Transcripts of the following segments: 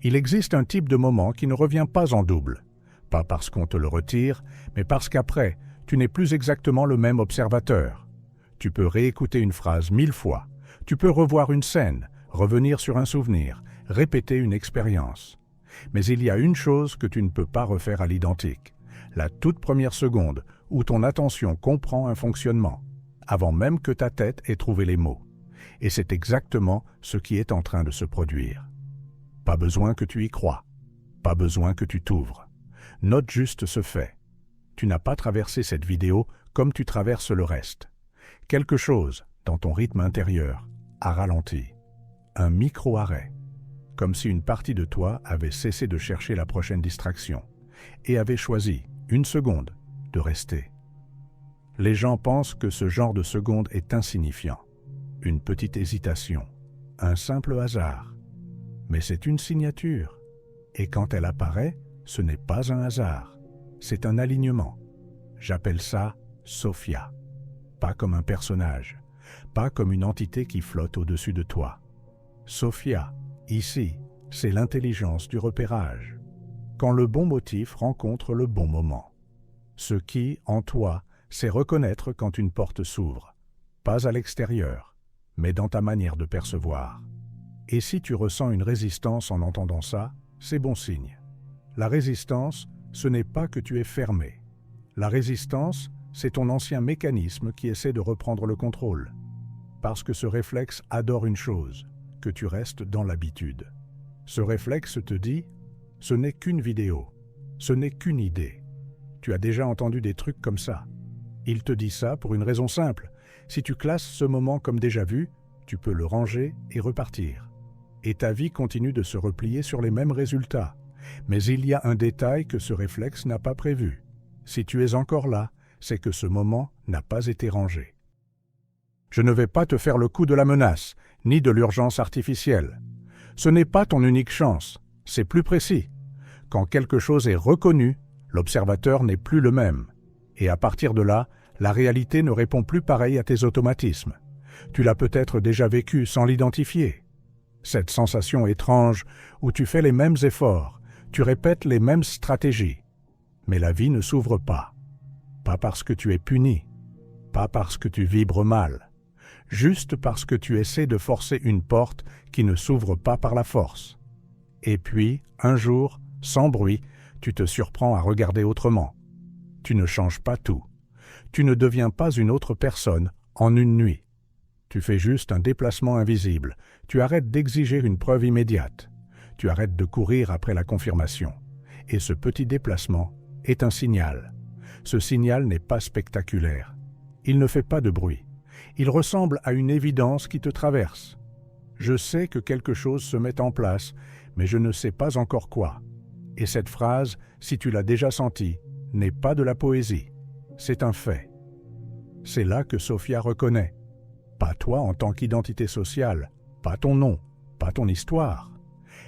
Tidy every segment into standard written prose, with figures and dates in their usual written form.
Il existe un type de moment qui ne revient pas en double. Pas parce qu'on te le retire, mais parce qu'après, tu n'es plus exactement le même observateur. Tu peux réécouter une phrase 1000 fois. Tu peux revoir une scène, revenir sur un souvenir, répéter une expérience. Mais il y a une chose que tu ne peux pas refaire à l'identique. La toute première seconde où ton attention comprend un fonctionnement, avant même que ta tête ait trouvé les mots. Et c'est exactement ce qui est en train de se produire. Pas besoin que tu y crois. Pas besoin que tu t'ouvres. Note juste ce fait. Tu n'as pas traversé cette vidéo comme tu traverses le reste. Quelque chose, dans ton rythme intérieur, a ralenti. Un micro-arrêt. Comme si une partie de toi avait cessé de chercher la prochaine distraction et avait choisi, une seconde, de rester. Les gens pensent que ce genre de seconde est insignifiant. Une petite hésitation, un simple hasard. Mais c'est une signature. Et quand elle apparaît, ce n'est pas un hasard. C'est un alignement. J'appelle ça Sophia. Pas comme un personnage, pas comme une entité qui flotte au-dessus de toi. Sophia, ici, c'est l'intelligence du repérage. Quand le bon motif rencontre le bon moment. Ce qui, en toi, c'est reconnaître quand une porte s'ouvre, pas à l'extérieur, mais dans ta manière de percevoir. Et si tu ressens une résistance en entendant ça, c'est bon signe. La résistance, ce n'est pas que tu es fermé. La résistance, c'est ton ancien mécanisme qui essaie de reprendre le contrôle. Parce que ce réflexe adore une chose, que tu restes dans l'habitude. Ce réflexe te dit, ce n'est qu'une vidéo, ce n'est qu'une idée. Tu as déjà entendu des trucs comme ça. Il te dit ça pour une raison simple. Si tu classes ce moment comme déjà vu, tu peux le ranger et repartir. Et ta vie continue de se replier sur les mêmes résultats. Mais il y a un détail que ce réflexe n'a pas prévu. Si tu es encore là, c'est que ce moment n'a pas été rangé. Je ne vais pas te faire le coup de la menace, ni de l'urgence artificielle. Ce n'est pas ton unique chance, c'est plus précis. Quand quelque chose est reconnu, l'observateur n'est plus le même. Et à partir de là, la réalité ne répond plus pareil à tes automatismes. Tu l'as peut-être déjà vécu sans l'identifier. Cette sensation étrange où tu fais les mêmes efforts, tu répètes les mêmes stratégies. Mais la vie ne s'ouvre pas. Pas parce que tu es puni, pas parce que tu vibres mal, juste parce que tu essaies de forcer une porte qui ne s'ouvre pas par la force. Et puis, un jour, sans bruit, tu te surprends à regarder autrement. Tu ne changes pas tout. Tu ne deviens pas une autre personne en une nuit. Tu fais juste un déplacement invisible. Tu arrêtes d'exiger une preuve immédiate. Tu arrêtes de courir après la confirmation. Et ce petit déplacement est un signal. Ce signal n'est pas spectaculaire. Il ne fait pas de bruit. Il ressemble à une évidence qui te traverse. Je sais que quelque chose se met en place, mais je ne sais pas encore quoi. Et cette phrase, si tu l'as déjà sentie, n'est pas de la poésie. C'est un fait. C'est là que Sophia reconnaît. Pas toi en tant qu'identité sociale, pas ton nom, pas ton histoire.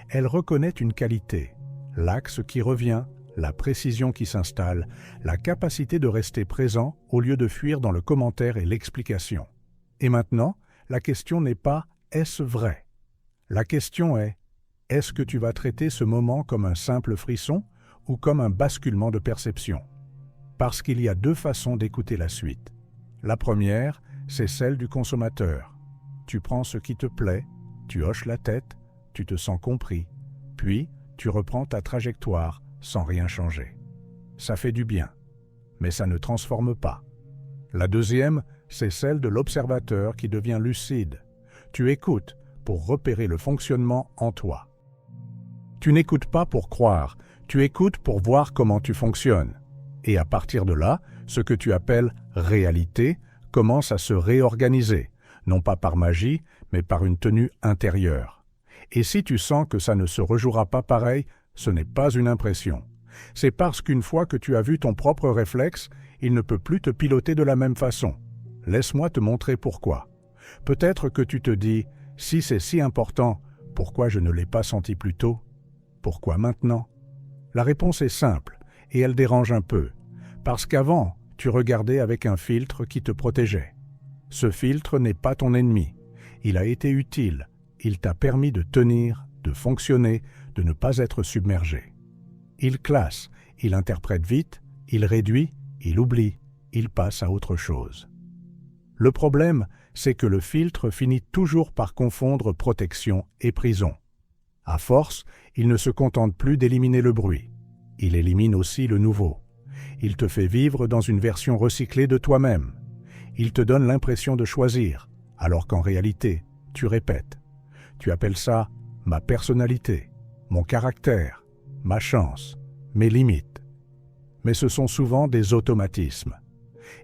Elle reconnaît une qualité, l'axe qui revient, la précision qui s'installe, la capacité de rester présent au lieu de fuir dans le commentaire et l'explication. Et maintenant, la question n'est pas « est-ce vrai ?» La question est « est-ce que tu vas traiter ce moment comme un simple frisson ou comme un basculement de perception ?» Parce qu'il y a deux façons d'écouter la suite. La première, c'est celle du consommateur. Tu prends ce qui te plaît, tu hoches la tête, tu te sens compris, puis tu reprends ta trajectoire sans rien changer. Ça fait du bien, mais ça ne transforme pas. La deuxième, c'est celle de l'observateur qui devient lucide. Tu écoutes pour repérer le fonctionnement en toi. Tu n'écoutes pas pour croire, tu écoutes pour voir comment tu fonctionnes. Et à partir de là, ce que tu appelles « réalité » commence à se réorganiser, non pas par magie, mais par une tenue intérieure. Et si tu sens que ça ne se rejouera pas pareil, ce n'est pas une impression. C'est parce qu'une fois que tu as vu ton propre réflexe, il ne peut plus te piloter de la même façon. Laisse-moi te montrer pourquoi. Peut-être que tu te dis, si c'est si important, pourquoi je ne l'ai pas senti plus tôt? Pourquoi maintenant? La réponse est simple, et elle dérange un peu. Parce qu'avant, tu regardais avec un filtre qui te protégeait. Ce filtre n'est pas ton ennemi. Il a été utile. Il t'a permis de tenir, de fonctionner, de ne pas être submergé. Il classe, il interprète vite, il réduit, il oublie, il passe à autre chose. Le problème, c'est que le filtre finit toujours par confondre protection et prison. À force, il ne se contente plus d'éliminer le bruit. Il élimine aussi le nouveau. Il te fait vivre dans une version recyclée de toi-même. Il te donne l'impression de choisir, alors qu'en réalité, tu répètes. Tu appelles ça « ma personnalité », « mon caractère », « ma chance », « mes limites ». Mais ce sont souvent des automatismes.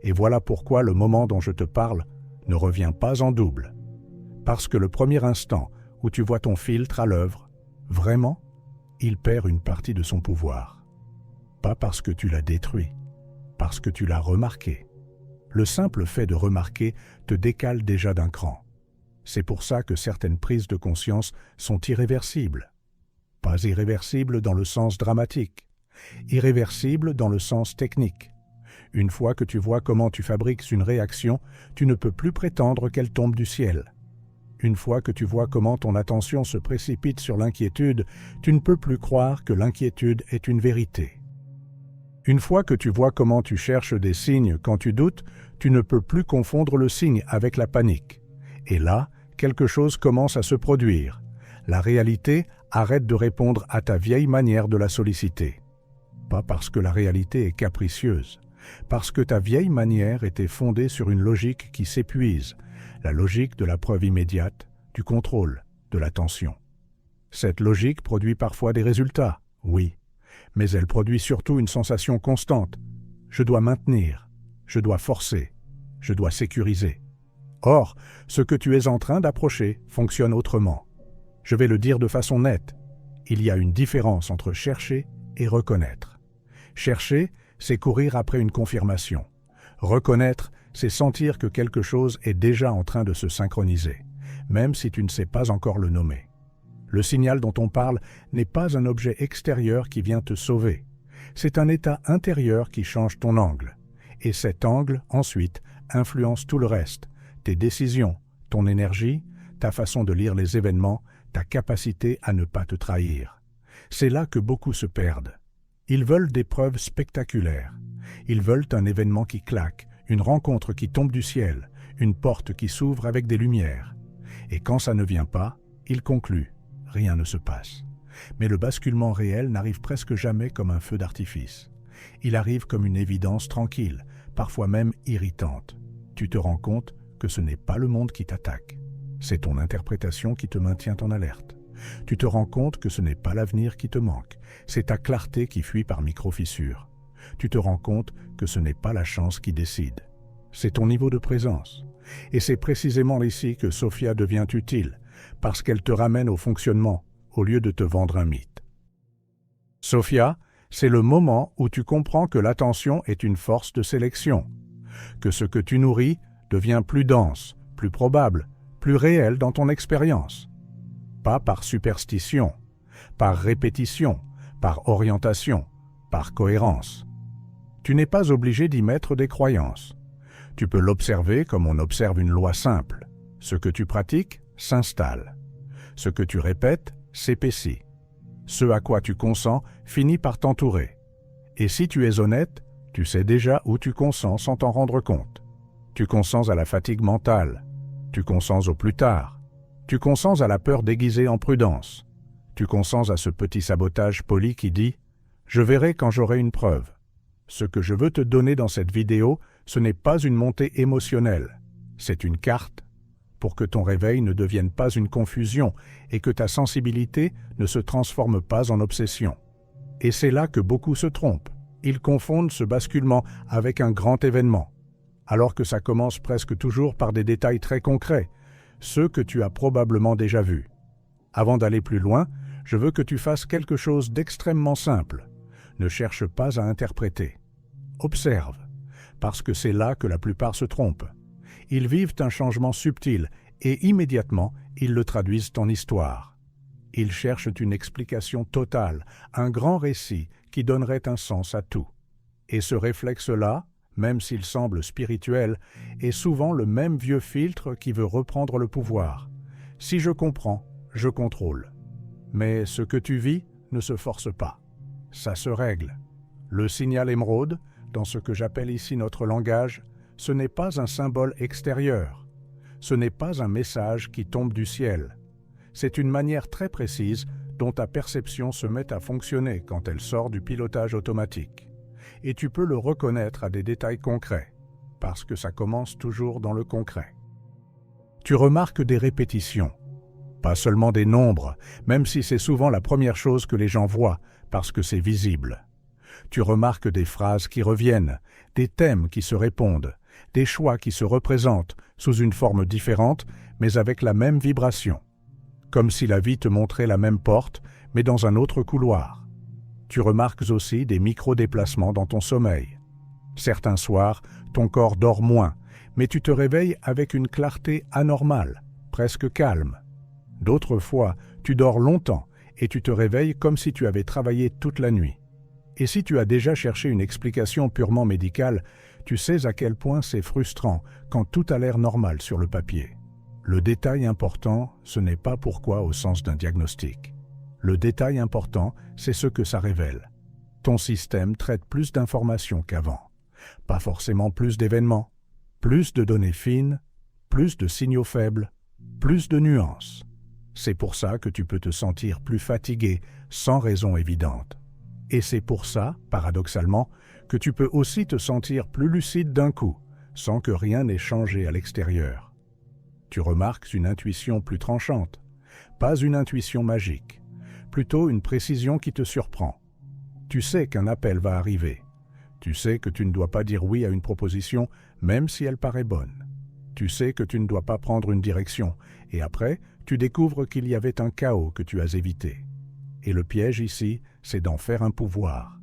Et voilà pourquoi le moment dont je te parle ne revient pas en double. Parce que le premier instant où tu vois ton filtre à l'œuvre, vraiment, il perd une partie de son pouvoir. Pas parce que tu l'as détruit, parce que tu l'as remarqué. Le simple fait de remarquer te décale déjà d'un cran. C'est pour ça que certaines prises de conscience sont irréversibles. Pas irréversibles dans le sens dramatique, irréversibles dans le sens technique. Une fois que tu vois comment tu fabriques une réaction, tu ne peux plus prétendre qu'elle tombe du ciel. Une fois que tu vois comment ton attention se précipite sur l'inquiétude, tu ne peux plus croire que l'inquiétude est une vérité. Une fois que tu vois comment tu cherches des signes quand tu doutes, tu ne peux plus confondre le signe avec la panique. Et là, quelque chose commence à se produire. La réalité arrête de répondre à ta vieille manière de la solliciter. Pas parce que la réalité est capricieuse, parce que ta vieille manière était fondée sur une logique qui s'épuise, la logique de la preuve immédiate, du contrôle, de l'attention. Cette logique produit parfois des résultats, oui, mais elle produit surtout une sensation constante. Je dois maintenir, je dois forcer, je dois sécuriser. Or, ce que tu es en train d'approcher fonctionne autrement. Je vais le dire de façon nette. Il y a une différence entre chercher et reconnaître. Chercher, c'est courir après une confirmation. Reconnaître, c'est sentir que quelque chose est déjà en train de se synchroniser, même si tu ne sais pas encore le nommer. Le signal dont on parle n'est pas un objet extérieur qui vient te sauver. C'est un état intérieur qui change ton angle. Et cet angle, ensuite, influence tout le reste, tes décisions, ton énergie, ta façon de lire les événements, ta capacité à ne pas te trahir. C'est là que beaucoup se perdent. Ils veulent des preuves spectaculaires. Ils veulent un événement qui claque, une rencontre qui tombe du ciel, une porte qui s'ouvre avec des lumières. Et quand ça ne vient pas, ils concluent. Rien ne se passe. Mais le basculement réel n'arrive presque jamais comme un feu d'artifice. Il arrive comme une évidence tranquille, parfois même irritante. Tu te rends compte que ce n'est pas le monde qui t'attaque. C'est ton interprétation qui te maintient en alerte. Tu te rends compte que ce n'est pas l'avenir qui te manque, c'est ta clarté qui fuit par micro-fissures. Tu te rends compte que ce n'est pas la chance qui décide. C'est ton niveau de présence. Et c'est précisément ici que Sophia devient utile, parce qu'elle te ramène au fonctionnement, au lieu de te vendre un mythe. Sophia, c'est le moment où tu comprends que l'attention est une force de sélection, que ce que tu nourris devient plus dense, plus probable, plus réel dans ton expérience. Pas par superstition, par répétition, par orientation, par cohérence. Tu n'es pas obligé d'y mettre des croyances. Tu peux l'observer comme on observe une loi simple. Ce que tu pratiques s'installe. Ce que tu répètes s'épaissit. Ce à quoi tu consens finit par t'entourer. Et si tu es honnête, tu sais déjà où tu consens sans t'en rendre compte. Tu consens à la fatigue mentale. Tu consens au plus tard. Tu consens à la peur déguisée en prudence. Tu consens à ce petit sabotage poli qui dit « Je verrai quand j'aurai une preuve ». Ce que je veux te donner dans cette vidéo, ce n'est pas une montée émotionnelle. C'est une carte pour que ton réveil ne devienne pas une confusion et que ta sensibilité ne se transforme pas en obsession. Et c'est là que beaucoup se trompent. Ils confondent ce basculement avec un grand événement, alors que ça commence presque toujours par des détails très concrets, ceux que tu as probablement déjà vus. Avant d'aller plus loin, je veux que tu fasses quelque chose d'extrêmement simple. Ne cherche pas à interpréter. Observe, parce que c'est là que la plupart se trompent. Ils vivent un changement subtil et immédiatement, ils le traduisent en histoire. Ils cherchent une explication totale, un grand récit qui donnerait un sens à tout. Et ce réflexe-là, même s'il semble spirituel, est souvent le même vieux filtre qui veut reprendre le pouvoir. Si je comprends, je contrôle. Mais ce que tu vis ne se force pas. Ça se règle. Le signal émeraude, dans ce que j'appelle ici notre langage, ce n'est pas un symbole extérieur. Ce n'est pas un message qui tombe du ciel. C'est une manière très précise dont ta perception se met à fonctionner quand elle sort du pilotage automatique. Et tu peux le reconnaître à des détails concrets, parce que ça commence toujours dans le concret. Tu remarques des répétitions, pas seulement des nombres, même si c'est souvent la première chose que les gens voient, parce que c'est visible. Tu remarques des phrases qui reviennent, des thèmes qui se répondent, des choix qui se représentent sous une forme différente, mais avec la même vibration. Comme si la vie te montrait la même porte, mais dans un autre couloir. Tu remarques aussi des micro-déplacements dans ton sommeil. Certains soirs, ton corps dort moins, mais tu te réveilles avec une clarté anormale, presque calme. D'autres fois, tu dors longtemps et tu te réveilles comme si tu avais travaillé toute la nuit. Et si tu as déjà cherché une explication purement médicale, tu sais à quel point c'est frustrant quand tout a l'air normal sur le papier. Le détail important, ce n'est pas pourquoi au sens d'un diagnostic. Le détail important, c'est ce que ça révèle. Ton système traite plus d'informations qu'avant. Pas forcément plus d'événements, plus de données fines, plus de signaux faibles, plus de nuances. C'est pour ça que tu peux te sentir plus fatigué sans raison évidente. Et c'est pour ça, paradoxalement, que tu peux aussi te sentir plus lucide d'un coup, sans que rien n'ait changé à l'extérieur. Tu remarques une intuition plus tranchante, pas une intuition magique, plutôt une précision qui te surprend. Tu sais qu'un appel va arriver. Tu sais que tu ne dois pas dire oui à une proposition, même si elle paraît bonne. Tu sais que tu ne dois pas prendre une direction, et après, tu découvres qu'il y avait un chaos que tu as évité. Et le piège ici, c'est d'en faire un pouvoir,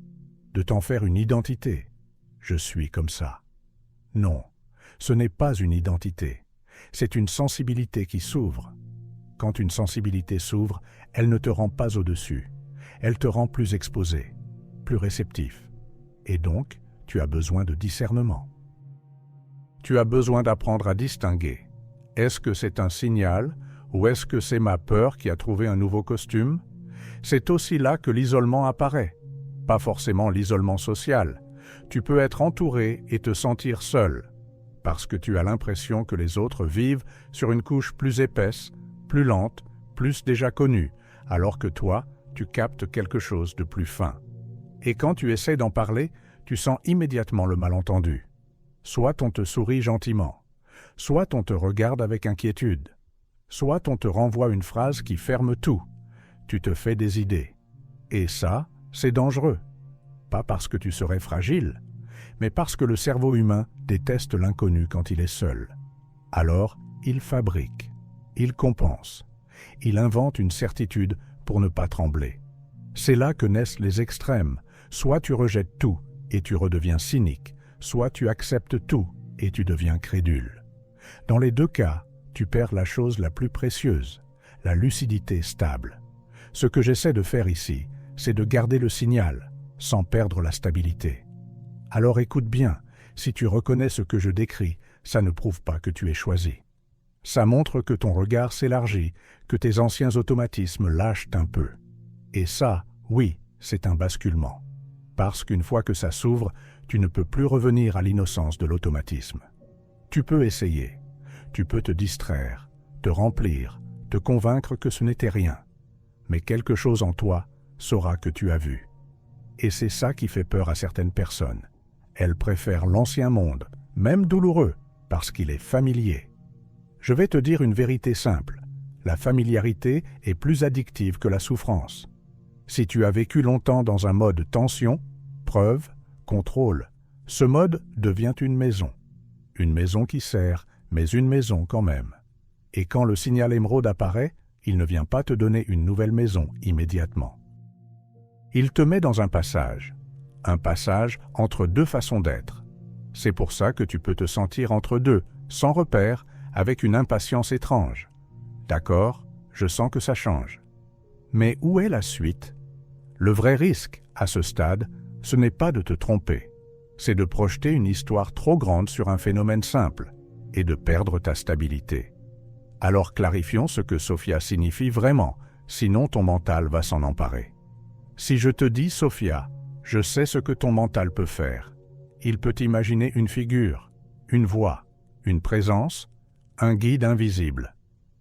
de t'en faire une identité. Je suis comme ça. Non, ce n'est pas une identité. C'est une sensibilité qui s'ouvre. Quand une sensibilité s'ouvre, elle ne te rend pas au-dessus. Elle te rend plus exposé, plus réceptif. Et donc, tu as besoin de discernement. Tu as besoin d'apprendre à distinguer. Est-ce que c'est un signal ou est-ce que c'est ma peur qui a trouvé un nouveau costume? C'est aussi là que l'isolement apparaît. Pas forcément l'isolement social. Tu peux être entouré et te sentir seul, parce que tu as l'impression que les autres vivent sur une couche plus épaisse, plus lente, plus déjà connue, alors que toi, tu captes quelque chose de plus fin. Et quand tu essaies d'en parler, tu sens immédiatement le malentendu. Soit on te sourit gentiment, soit on te regarde avec inquiétude, soit on te renvoie une phrase qui ferme tout. Tu te fais des idées. Et ça, c'est dangereux. Pas parce que tu serais fragile, mais parce que le cerveau humain déteste l'inconnu quand il est seul. Alors, il fabrique, il compense, il invente une certitude pour ne pas trembler. C'est là que naissent les extrêmes. Soit tu rejettes tout et tu redeviens cynique, soit tu acceptes tout et tu deviens crédule. Dans les deux cas, tu perds la chose la plus précieuse, la lucidité stable. Ce que j'essaie de faire ici, c'est de garder le signal, sans perdre la stabilité. Alors écoute bien, si tu reconnais ce que je décris, ça ne prouve pas que tu es choisi. Ça montre que ton regard s'élargit, que tes anciens automatismes lâchent un peu. Et ça, oui, c'est un basculement. Parce qu'une fois que ça s'ouvre, tu ne peux plus revenir à l'innocence de l'automatisme. Tu peux essayer, tu peux te distraire, te remplir, te convaincre que ce n'était rien. Mais quelque chose en toi saura que tu as vu. Et c'est ça qui fait peur à certaines personnes. Elles préfèrent l'ancien monde, même douloureux, parce qu'il est familier. Je vais te dire une vérité simple. La familiarité est plus addictive que la souffrance. Si tu as vécu longtemps dans un mode tension, preuve, contrôle, ce mode devient une maison. Une maison qui sert, mais une maison quand même. Et quand le signal émeraude apparaît, il ne vient pas te donner une nouvelle maison immédiatement. Il te met dans un passage entre deux façons d'être. C'est pour ça que tu peux te sentir entre deux, sans repère, avec une impatience étrange. D'accord, je sens que ça change. Mais où est la suite? Le vrai risque, à ce stade, ce n'est pas de te tromper. C'est de projeter une histoire trop grande sur un phénomène simple et de perdre ta stabilité. Alors clarifions ce que Sophia signifie vraiment, sinon ton mental va s'en emparer. Si je te dis, Sophia, je sais ce que ton mental peut faire. Il peut imaginer une figure, une voix, une présence, un guide invisible.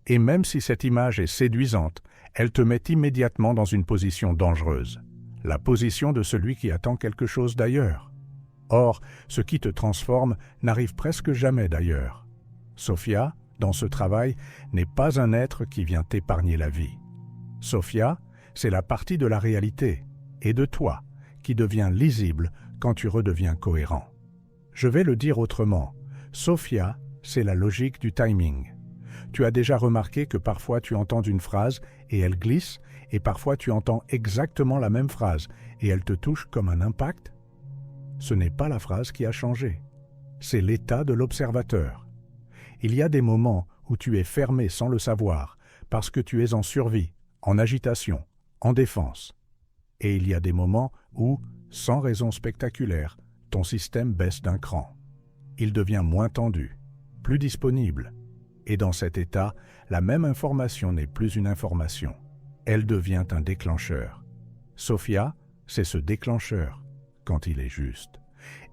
Et même si cette image est séduisante, elle te met immédiatement dans une position dangereuse, la position de celui qui attend quelque chose d'ailleurs. Or, ce qui te transforme n'arrive presque jamais d'ailleurs. Sophia, dans ce travail, n'est pas un être qui vient t'épargner la vie. Sophia, c'est la partie de la réalité, et de toi, qui devient lisible quand tu redeviens cohérent. Je vais le dire autrement. Sophia, c'est la logique du timing. Tu as déjà remarqué que parfois tu entends une phrase et elle glisse, et parfois tu entends exactement la même phrase et elle te touche comme un impact? Ce n'est pas la phrase qui a changé. C'est l'état de l'observateur. Il y a des moments où tu es fermé sans le savoir, parce que tu es en survie, en agitation, en défense. Et il y a des moments où, sans raison spectaculaire, ton système baisse d'un cran. Il devient moins tendu, plus disponible. Et dans cet état, la même information n'est plus une information. Elle devient un déclencheur. Sophia, c'est ce déclencheur, quand il est juste.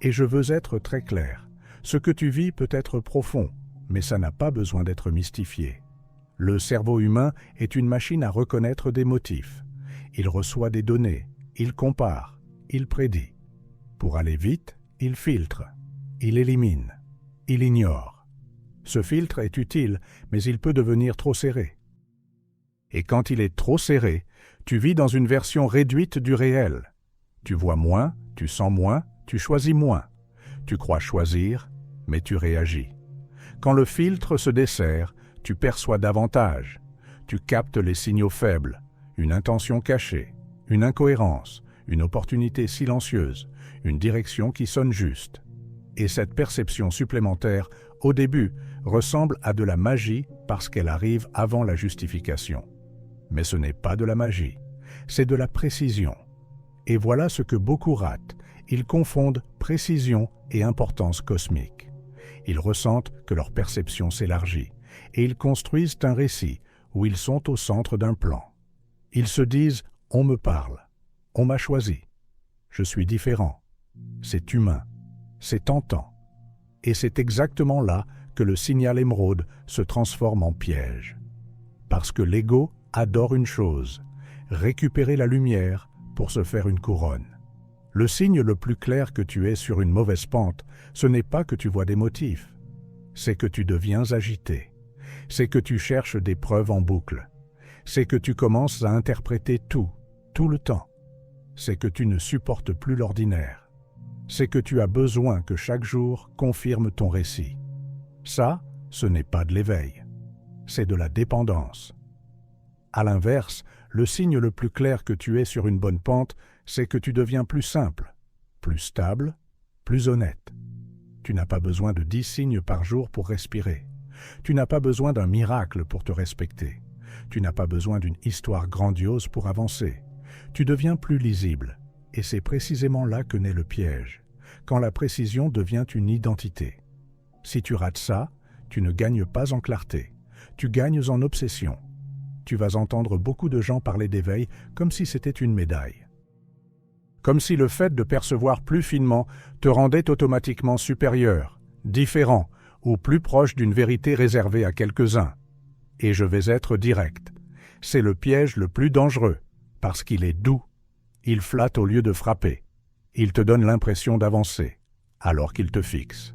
Et je veux être très clair. Ce que tu vis peut être profond, mais ça n'a pas besoin d'être mystifié. Le cerveau humain est une machine à reconnaître des motifs. Il reçoit des données, il compare, il prédit. Pour aller vite, il filtre, il élimine, il ignore. Ce filtre est utile, mais il peut devenir trop serré. Et quand il est trop serré, tu vis dans une version réduite du réel. Tu vois moins, tu sens moins, tu choisis moins. Tu crois choisir, mais tu réagis. Quand le filtre se dessert, tu perçois davantage. Tu captes les signaux faibles, une intention cachée, une incohérence, une opportunité silencieuse, une direction qui sonne juste. Et cette perception supplémentaire, au début, ressemble à de la magie parce qu'elle arrive avant la justification. Mais ce n'est pas de la magie, c'est de la précision. Et voilà ce que beaucoup ratent. Ils confondent précision et importance cosmique. Ils ressentent que leur perception s'élargit, et ils construisent un récit où ils sont au centre d'un plan. Ils se disent « on me parle, on m'a choisi, je suis différent, c'est humain, c'est tentant ». Et c'est exactement là que le signal émeraude se transforme en piège. Parce que l'ego adore une chose, récupérer la lumière pour se faire une couronne. Le signe le plus clair que tu es sur une mauvaise pente, ce n'est pas que tu vois des motifs, c'est que tu deviens agité, c'est que tu cherches des preuves en boucle, c'est que tu commences à interpréter tout le temps, c'est que tu ne supportes plus l'ordinaire, c'est que tu as besoin que chaque jour confirme ton récit. Ça, ce n'est pas de l'éveil, c'est de la dépendance. À l'inverse, le signe le plus clair que tu es sur une bonne pente, c'est que tu deviens plus simple, plus stable, plus honnête. Tu n'as pas besoin de 10 signes par jour pour respirer. Tu n'as pas besoin d'un miracle pour te respecter. Tu n'as pas besoin d'une histoire grandiose pour avancer. Tu deviens plus lisible. Et c'est précisément là que naît le piège, quand la précision devient une identité. Si tu rates ça, tu ne gagnes pas en clarté. Tu gagnes en obsession. Tu vas entendre beaucoup de gens parler d'éveil comme si c'était une médaille. Comme si le fait de percevoir plus finement te rendait automatiquement supérieur, différent ou plus proche d'une vérité réservée à quelques-uns. Et je vais être direct. C'est le piège le plus dangereux, parce qu'il est doux. Il flatte au lieu de frapper. Il te donne l'impression d'avancer, alors qu'il te fixe.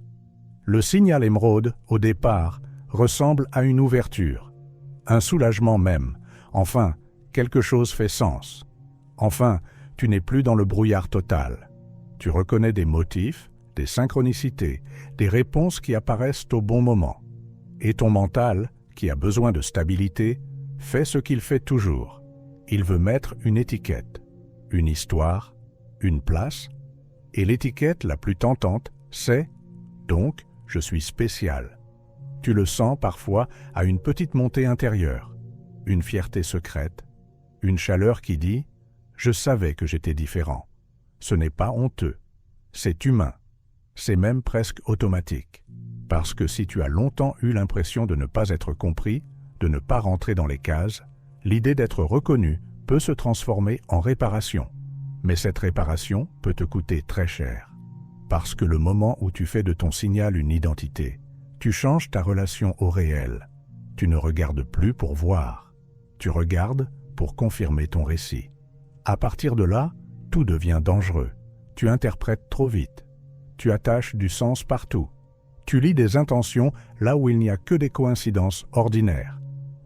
Le signal émeraude, au départ, ressemble à une ouverture, un soulagement même. Enfin, quelque chose fait sens. Enfin, tu n'es plus dans le brouillard total. Tu reconnais des motifs, des synchronicités, des réponses qui apparaissent au bon moment. Et ton mental, qui a besoin de stabilité, fait ce qu'il fait toujours. Il veut mettre une étiquette, une histoire, une place, et l'étiquette la plus tentante, c'est « donc, je suis spécial ». Tu le sens parfois à une petite montée intérieure, une fierté secrète, une chaleur qui dit « je savais que j'étais différent ». Ce n'est pas honteux, c'est humain, c'est même presque automatique. Parce que si tu as longtemps eu l'impression de ne pas être compris, de ne pas rentrer dans les cases, L'idée d'être reconnu peut se transformer en réparation. Mais cette réparation peut te coûter très cher. Parce que le moment où tu fais de ton signal une identité, tu changes ta relation au réel. Tu ne regardes plus pour voir. Tu regardes pour confirmer ton récit. À partir de là, tout devient dangereux. Tu interprètes trop vite. Tu attaches du sens partout. Tu lis des intentions là où il n'y a que des coïncidences ordinaires.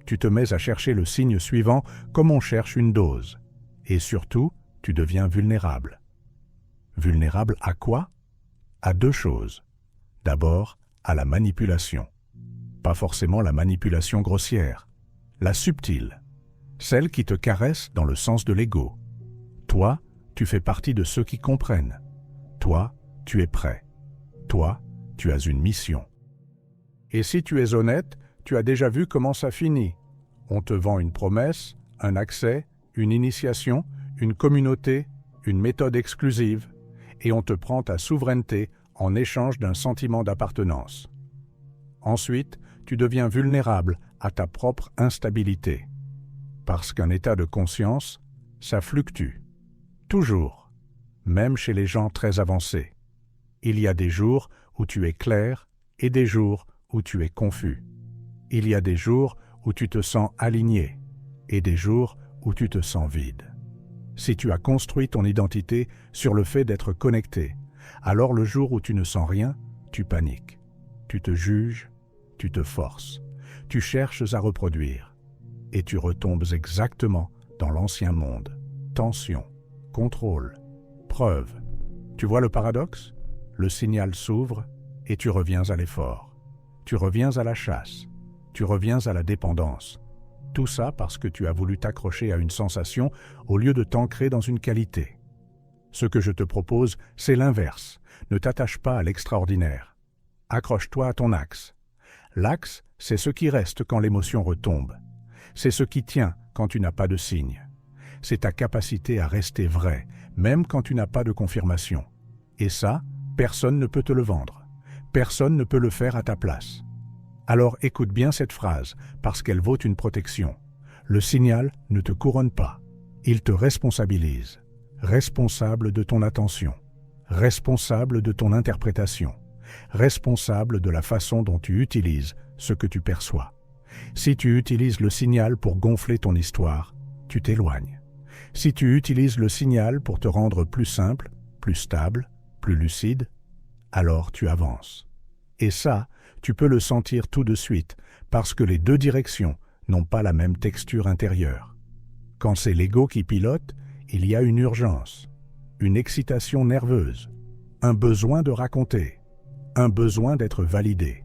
Tu te mets à chercher le signe suivant comme on cherche une dose. Et surtout, tu deviens vulnérable. Vulnérable à quoi? À deux choses. D'abord, à la manipulation. Pas forcément la manipulation grossière, la subtile, celle qui te caresse dans le sens de l'ego. Toi, tu fais partie de ceux qui comprennent. Toi, tu es prêt. Toi, tu as une mission. Et si tu es honnête, tu as déjà vu comment ça finit. On te vend une promesse, un accès, une initiation, une communauté, une méthode exclusive, et on te prend ta souveraineté en échange d'un sentiment d'appartenance. Ensuite, tu deviens vulnérable à ta propre instabilité. Parce qu'un état de conscience, ça fluctue. Toujours. Même chez les gens très avancés. Il y a des jours où tu es clair et des jours où tu es confus. Il y a des jours où tu te sens aligné et des jours où tu te sens vide. Si tu as construit ton identité sur le fait d'être connecté, alors le jour où tu ne sens rien, tu paniques. Tu te juges, tu te forces, tu cherches à reproduire et tu retombes exactement dans l'ancien monde. Tension, contrôle, preuve. Tu vois le paradoxe? Le signal s'ouvre et tu reviens à l'effort. Tu reviens à la chasse. Tu reviens à la dépendance. Tout ça parce que tu as voulu t'accrocher à une sensation au lieu de t'ancrer dans une qualité. Ce que je te propose, c'est l'inverse. Ne t'attache pas à l'extraordinaire. Accroche-toi à ton axe. L'axe, c'est ce qui reste quand l'émotion retombe. C'est ce qui tient quand tu n'as pas de signe. C'est ta capacité à rester vrai, même quand tu n'as pas de confirmation. Et ça, personne ne peut te le vendre. Personne ne peut le faire à ta place. Alors écoute bien cette phrase, parce qu'elle vaut une protection. Le signal ne te couronne pas. Il te responsabilise. Responsable de ton attention. Responsable de ton interprétation. Responsable de la façon dont tu utilises ce que tu perçois. Si tu utilises le signal pour gonfler ton histoire, tu t'éloignes. Si tu utilises le signal pour te rendre plus simple, plus stable, plus lucide, alors tu avances. Et ça, tu peux le sentir tout de suite, parce que les deux directions n'ont pas la même texture intérieure. Quand c'est l'ego qui pilote, il y a une urgence, une excitation nerveuse, un besoin de raconter, un besoin d'être validé.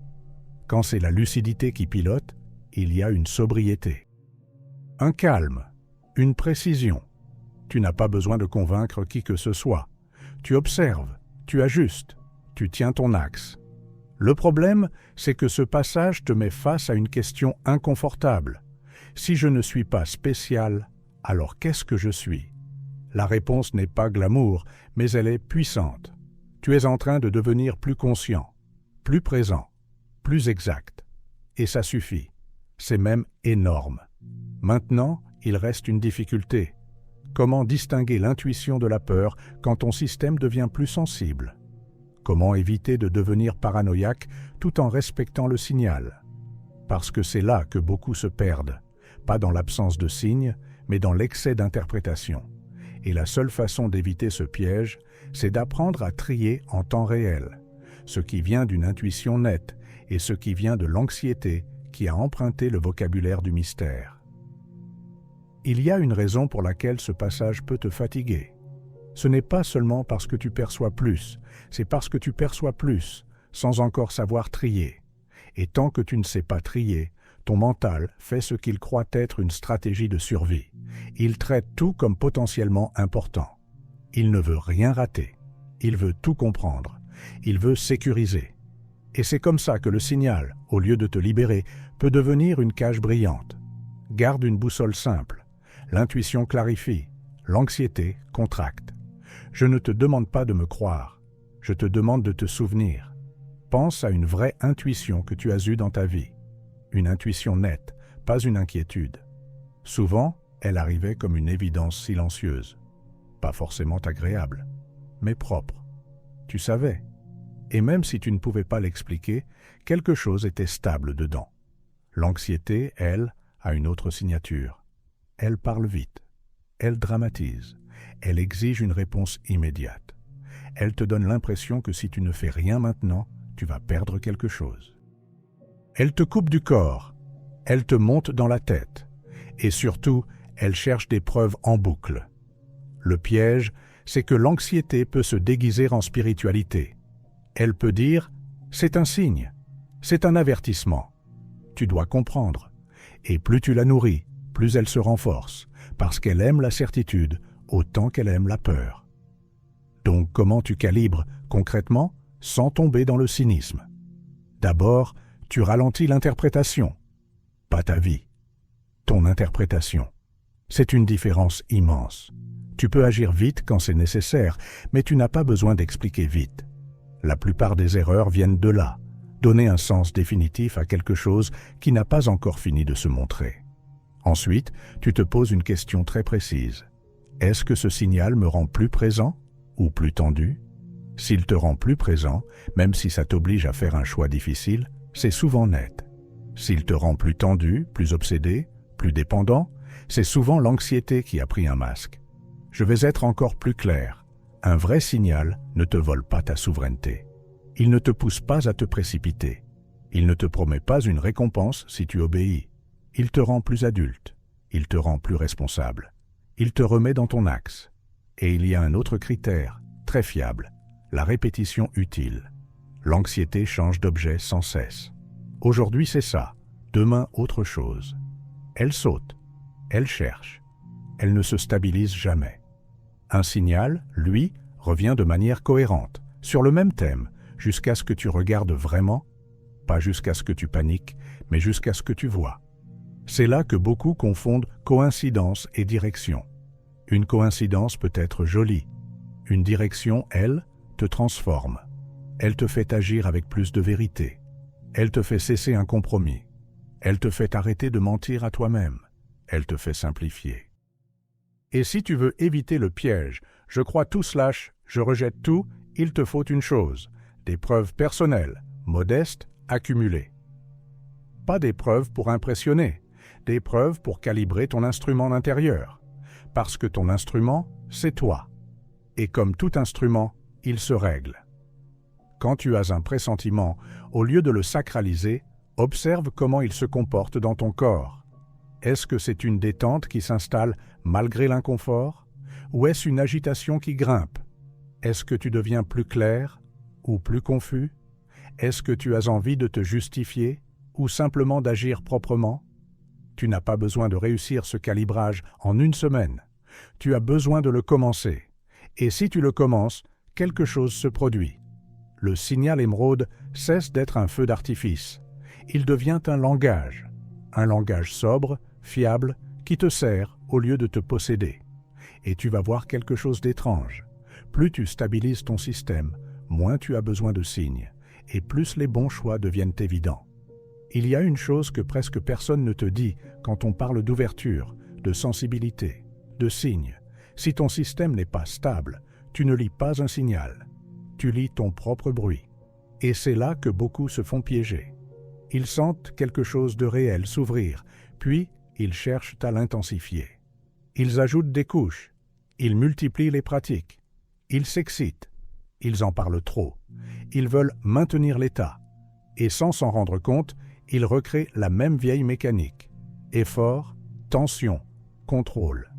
Quand c'est la lucidité qui pilote, il y a une sobriété, un calme, une précision. Tu n'as pas besoin de convaincre qui que ce soit. Tu observes, tu ajustes, tu tiens ton axe. Le problème, c'est que ce passage te met face à une question inconfortable. Si je ne suis pas spécial, alors qu'est-ce que je suis? La réponse n'est pas glamour, mais elle est puissante. Tu es en train de devenir plus conscient, plus présent, plus exact. Et ça suffit. C'est même énorme. Maintenant, il reste une difficulté. Comment distinguer l'intuition de la peur quand ton système devient plus sensible? Comment éviter de devenir paranoïaque tout en respectant le signal? Parce que c'est là que beaucoup se perdent, pas dans l'absence de signes, mais dans l'excès d'interprétation. Et la seule façon d'éviter ce piège, c'est d'apprendre à trier en temps réel, ce qui vient d'une intuition nette et ce qui vient de l'anxiété qui a emprunté le vocabulaire du mystère. Il y a une raison pour laquelle ce passage peut te fatiguer. Ce n'est pas seulement parce que tu perçois plus, c'est parce que tu perçois plus, sans encore savoir trier. Et tant que tu ne sais pas trier, ton mental fait ce qu'il croit être une stratégie de survie. Il traite tout comme potentiellement important. Il ne veut rien rater. Il veut tout comprendre. Il veut sécuriser. Et c'est comme ça que le signal, au lieu de te libérer, peut devenir une cage brillante. Garde une boussole simple. L'intuition clarifie. L'anxiété contracte. Je ne te demande pas de me croire. Je te demande de te souvenir. Pense à une vraie intuition que tu as eue dans ta vie. Une intuition nette, pas une inquiétude. Souvent, elle arrivait comme une évidence silencieuse, pas forcément agréable, mais propre. Tu savais. Et même si tu ne pouvais pas l'expliquer, quelque chose était stable dedans. L'anxiété, elle, a une autre signature. Elle parle vite. Elle dramatise. Elle exige une réponse immédiate. Elle te donne l'impression que si tu ne fais rien maintenant, tu vas perdre quelque chose. Elle te coupe du corps. Elle te monte dans la tête. Et surtout, elle cherche des preuves en boucle. Le piège, c'est que l'anxiété peut se déguiser en spiritualité. Elle peut dire « c'est un signe, c'est un avertissement, tu dois comprendre ». Et plus tu la nourris, plus elle se renforce, parce qu'elle aime la certitude autant qu'elle aime la peur. Donc comment tu calibres concrètement sans tomber dans le cynisme? D'abord, tu ralentis l'interprétation, pas ta vie, ton interprétation. C'est une différence immense. Tu peux agir vite quand c'est nécessaire, mais tu n'as pas besoin d'expliquer vite. La plupart des erreurs viennent de là, donner un sens définitif à quelque chose qui n'a pas encore fini de se montrer. Ensuite, tu te poses une question très précise. Est-ce que ce signal me rend plus présent ou plus tendu? S'il te rend plus présent, même si ça t'oblige à faire un choix difficile, c'est souvent net. S'il te rend plus tendu, plus obsédé, plus dépendant, c'est souvent l'anxiété qui a pris un masque. Je vais être encore plus clair. Un vrai signal ne te vole pas ta souveraineté. Il ne te pousse pas à te précipiter. Il ne te promet pas une récompense si tu obéis. Il te rend plus adulte. Il te rend plus responsable. Il te remet dans ton axe. Et il y a un autre critère, très fiable, la répétition utile. L'anxiété change d'objet sans cesse. Aujourd'hui c'est ça, demain autre chose. Elle saute, elle cherche, elle ne se stabilise jamais. Un signal, lui, revient de manière cohérente, sur le même thème, jusqu'à ce que tu regardes vraiment, pas jusqu'à ce que tu paniques, mais jusqu'à ce que tu vois. C'est là que beaucoup confondent coïncidence et direction. Une coïncidence peut être jolie. Une direction, elle, te transforme. Elle te fait agir avec plus de vérité. Elle te fait cesser un compromis. Elle te fait arrêter de mentir à toi-même. Elle te fait simplifier. Et si tu veux éviter le piège, je crois tout slash, je rejette tout, il te faut une chose, des preuves personnelles, modestes, accumulées. Pas des preuves pour impressionner, des preuves pour calibrer ton instrument intérieur. Parce que ton instrument, c'est toi. Et comme tout instrument, il se règle. Quand tu as un pressentiment, au lieu de le sacraliser, observe comment il se comporte dans ton corps. Est-ce que c'est une détente qui s'installe malgré l'inconfort? Ou est-ce une agitation qui grimpe? Est-ce que tu deviens plus clair ou plus confus? Est-ce que tu as envie de te justifier ou simplement d'agir proprement? Tu n'as pas besoin de réussir ce calibrage en une semaine. Tu as besoin de le commencer. Et si tu le commences, quelque chose se produit. Le signal émeraude cesse d'être un feu d'artifice. Il devient un langage sobre, fiable, qui te sert au lieu de te posséder. Et tu vas voir quelque chose d'étrange. Plus tu stabilises ton système, moins tu as besoin de signes, et plus les bons choix deviennent évidents. Il y a une chose que presque personne ne te dit quand on parle d'ouverture, de sensibilité, de signes. Si ton système n'est pas stable, tu ne lis pas un signal. Tu lis ton propre bruit. Et c'est là que beaucoup se font piéger. Ils sentent quelque chose de réel s'ouvrir, puis ils cherchent à l'intensifier. Ils ajoutent des couches. Ils multiplient les pratiques. Ils s'excitent. Ils en parlent trop. Ils veulent maintenir l'état. Et sans s'en rendre compte, ils recréent la même vieille mécanique. Effort, tension, contrôle.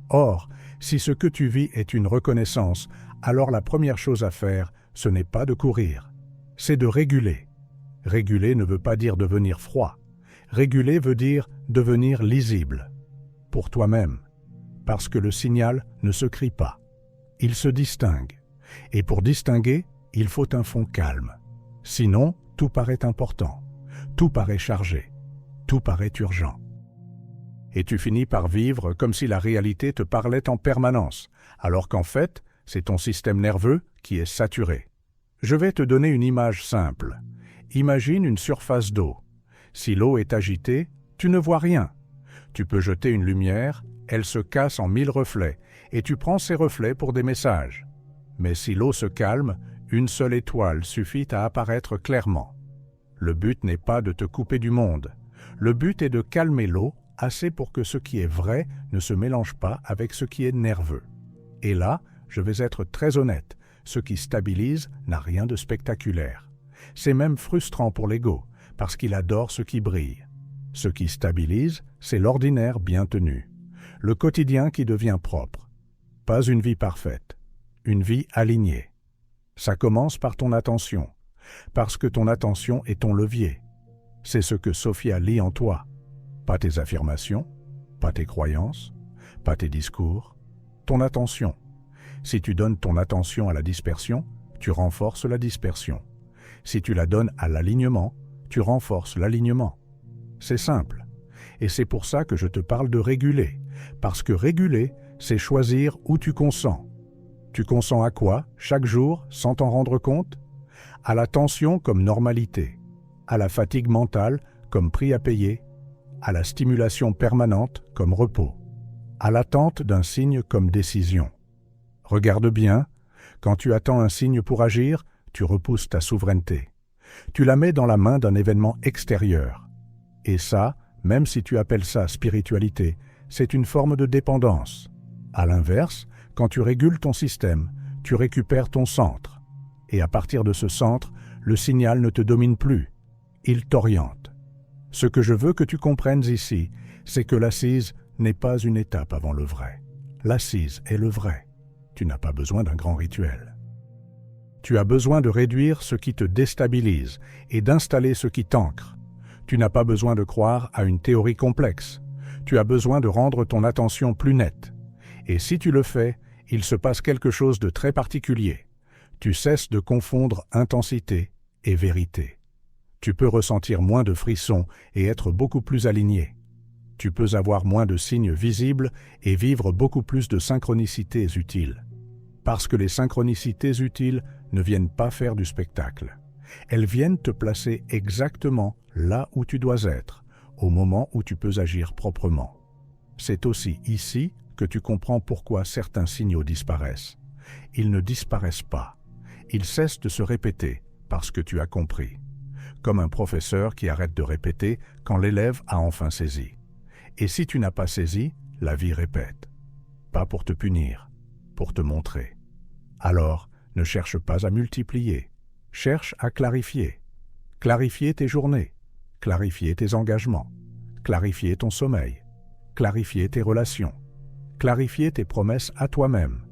Or, si ce que tu vis est une reconnaissance, alors la première chose à faire, ce n'est pas de courir, c'est de réguler. Réguler ne veut pas dire devenir froid. Réguler veut dire devenir lisible. Pour toi-même. Parce que le signal ne se crie pas. Il se distingue. Et pour distinguer, il faut un fond calme. Sinon, tout paraît important. Tout paraît chargé. Tout paraît urgent. Et tu finis par vivre comme si la réalité te parlait en permanence, alors qu'en fait, c'est ton système nerveux qui est saturé. Je vais te donner une image simple. Imagine une surface d'eau. Si l'eau est agitée, tu ne vois rien. Tu peux jeter une lumière, elle se casse en 1000 reflets, et tu prends ces reflets pour des messages. Mais si l'eau se calme, une seule étoile suffit à apparaître clairement. Le but n'est pas de te couper du monde. Le but est de calmer l'eau assez pour que ce qui est vrai ne se mélange pas avec ce qui est nerveux. Et là, je vais être très honnête, ce qui stabilise n'a rien de spectaculaire. C'est même frustrant pour l'ego, parce qu'il adore ce qui brille. Ce qui stabilise, c'est l'ordinaire bien tenu, le quotidien qui devient propre. Pas une vie parfaite, une vie alignée. Ça commence par ton attention, parce que ton attention est ton levier. C'est ce que Sophia lit en toi. Pas tes affirmations, pas tes croyances, pas tes discours, ton attention. Si tu donnes ton attention à la dispersion, tu renforces la dispersion. Si tu la donnes à l'alignement, tu renforces l'alignement. C'est simple. Et c'est pour ça que je te parle de réguler. Parce que réguler, c'est choisir où tu consens. Tu consens à quoi, chaque jour, sans t'en rendre compte? À la tension comme normalité, à la fatigue mentale comme prix à payer, à la stimulation permanente comme repos, à l'attente d'un signe comme décision. Regarde bien, quand tu attends un signe pour agir, tu repousses ta souveraineté. Tu la mets dans la main d'un événement extérieur. Et ça, même si tu appelles ça spiritualité, c'est une forme de dépendance. À l'inverse, quand tu régules ton système, tu récupères ton centre. Et à partir de ce centre, le signal ne te domine plus. Il t'oriente. Ce que je veux que tu comprennes ici, c'est que l'assise n'est pas une étape avant le vrai. L'assise est le vrai. Tu n'as pas besoin d'un grand rituel. Tu as besoin de réduire ce qui te déstabilise et d'installer ce qui t'ancre. Tu n'as pas besoin de croire à une théorie complexe. Tu as besoin de rendre ton attention plus nette. Et si tu le fais, il se passe quelque chose de très particulier. Tu cesses de confondre intensité et vérité. Tu peux ressentir moins de frissons et être beaucoup plus aligné. Tu peux avoir moins de signes visibles et vivre beaucoup plus de synchronicités utiles. Parce que les synchronicités utiles ne viennent pas faire du spectacle. Elles viennent te placer exactement là où tu dois être, au moment où tu peux agir proprement. C'est aussi ici que tu comprends pourquoi certains signaux disparaissent. Ils ne disparaissent pas. Ils cessent de se répéter parce que tu as compris. Comme un professeur qui arrête de répéter quand l'élève a enfin saisi. Et si tu n'as pas saisi, la vie répète. Pas pour te punir, pour te montrer. Alors, ne cherche pas à multiplier. Cherche à clarifier. Clarifier tes journées. Clarifier tes engagements. Clarifier ton sommeil. Clarifier tes relations. Clarifier tes promesses à toi-même.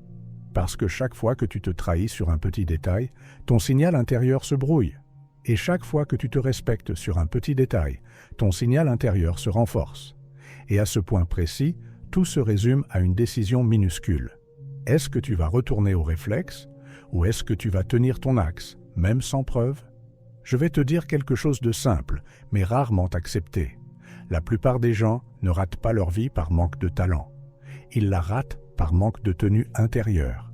Parce que chaque fois que tu te trahis sur un petit détail, ton signal intérieur se brouille. Et chaque fois que tu te respectes sur un petit détail, ton signal intérieur se renforce. Et à ce point précis, tout se résume à une décision minuscule. Est-ce que tu vas retourner au réflexe ou est-ce que tu vas tenir ton axe, même sans preuve? Je vais te dire quelque chose de simple, mais rarement accepté. La plupart des gens ne ratent pas leur vie par manque de talent. Ils la ratent par manque de tenue intérieure.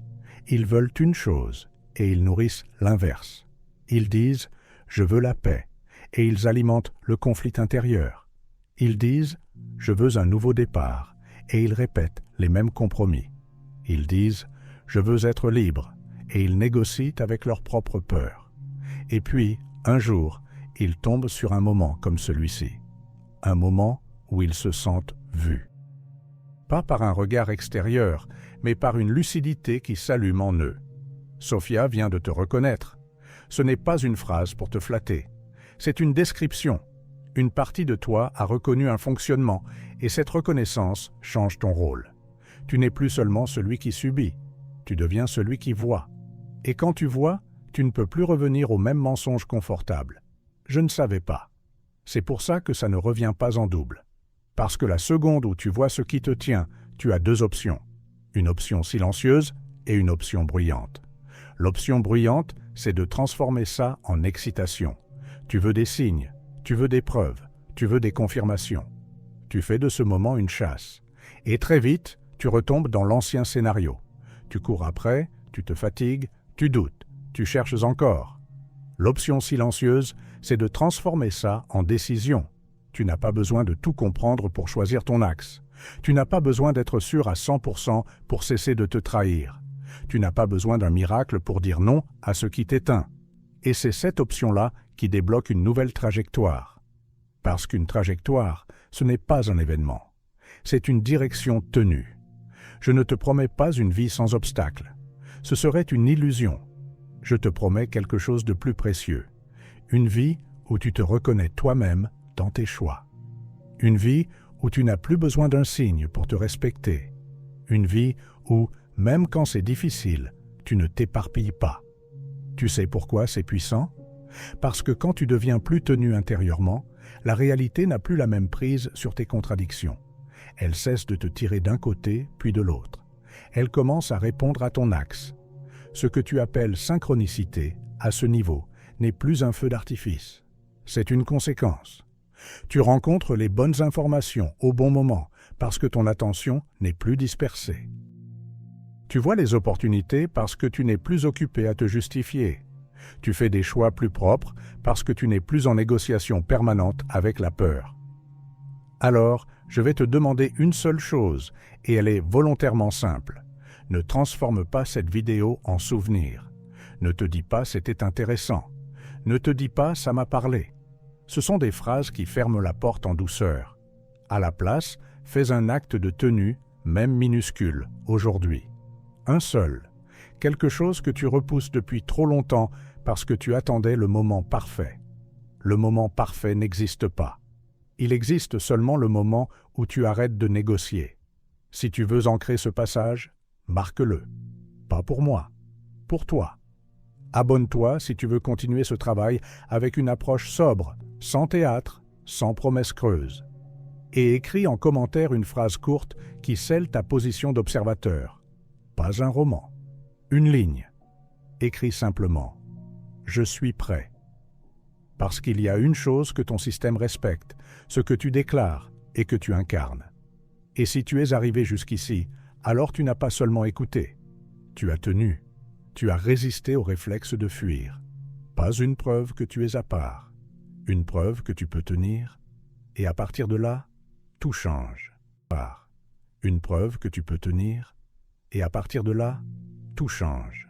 Ils veulent une chose et ils nourrissent l'inverse. Ils disent « je veux la paix » et ils alimentent le conflit intérieur. Ils disent « je veux un nouveau départ » et ils répètent les mêmes compromis. Ils disent « je veux être libre » et ils négocient avec leur propre peur. Et puis, un jour, ils tombent sur un moment comme celui-ci. Un moment où ils se sentent vus. Pas par un regard extérieur, mais par une lucidité qui s'allume en eux. Sophia vient de te reconnaître. Ce n'est pas une phrase pour te flatter. C'est une description. Une partie de toi a reconnu un fonctionnement et cette reconnaissance change ton rôle. Tu n'es plus seulement celui qui subit. Tu deviens celui qui voit. Et quand tu vois, tu ne peux plus revenir au même mensonge confortable. Je ne savais pas. C'est pour ça que ça ne revient pas en double. Parce que la seconde où tu vois ce qui te tient, tu as deux options. Une option silencieuse et une option bruyante. L'option bruyante, c'est de transformer ça en excitation. Tu veux des signes, tu veux des preuves, tu veux des confirmations. Tu fais de ce moment une chasse. Et très vite, tu retombes dans l'ancien scénario. Tu cours après, tu te fatigues, tu doutes, tu cherches encore. L'option silencieuse, c'est de transformer ça en décision. Tu n'as pas besoin de tout comprendre pour choisir ton axe. Tu n'as pas besoin d'être sûr à 100% pour cesser de te trahir. Tu n'as pas besoin d'un miracle pour dire non à ce qui t'éteint. Et c'est cette option-là qui débloque une nouvelle trajectoire. Parce qu'une trajectoire, ce n'est pas un événement. C'est une direction tenue. Je ne te promets pas une vie sans obstacles. Ce serait une illusion. Je te promets quelque chose de plus précieux. Une vie où tu te reconnais toi-même dans tes choix. Une vie où tu n'as plus besoin d'un signe pour te respecter. Une vie où, même quand c'est difficile, tu ne t'éparpilles pas. Tu sais pourquoi c'est puissant? Parce que quand tu deviens plus tenu intérieurement, la réalité n'a plus la même prise sur tes contradictions. Elle cesse de te tirer d'un côté puis de l'autre. Elle commence à répondre à ton axe. Ce que tu appelles synchronicité, à ce niveau, n'est plus un feu d'artifice. C'est une conséquence. Tu rencontres les bonnes informations au bon moment parce que ton attention n'est plus dispersée. Tu vois les opportunités parce que tu n'es plus occupé à te justifier. Tu fais des choix plus propres parce que tu n'es plus en négociation permanente avec la peur. Alors, je vais te demander une seule chose, et elle est volontairement simple. Ne transforme pas cette vidéo en souvenir. Ne te dis pas « c'était intéressant ». Ne te dis pas « ça m'a parlé ». Ce sont des phrases qui ferment la porte en douceur. À la place, fais un acte de tenue, même minuscule, aujourd'hui. Un seul. Quelque chose que tu repousses depuis trop longtemps parce que tu attendais le moment parfait. Le moment parfait n'existe pas. Il existe seulement le moment où tu arrêtes de négocier. Si tu veux ancrer ce passage, marque-le. Pas pour moi, pour toi. Abonne-toi si tu veux continuer ce travail avec une approche sobre, sans théâtre, sans promesses creuses. Et écris en commentaire une phrase courte qui scelle ta position d'observateur. Pas un roman. Une ligne. Écris simplement « Je suis prêt ». Parce qu'il y a une chose que ton système respecte, ce que tu déclares et que tu incarnes. Et si tu es arrivé jusqu'ici, alors tu n'as pas seulement écouté. Tu as tenu. Tu as résisté au réflexe de fuir. Pas une preuve que tu es à part. Une preuve que tu peux tenir. Et à partir de là, tout change. Une preuve que tu peux tenir. Et à partir de là, tout change.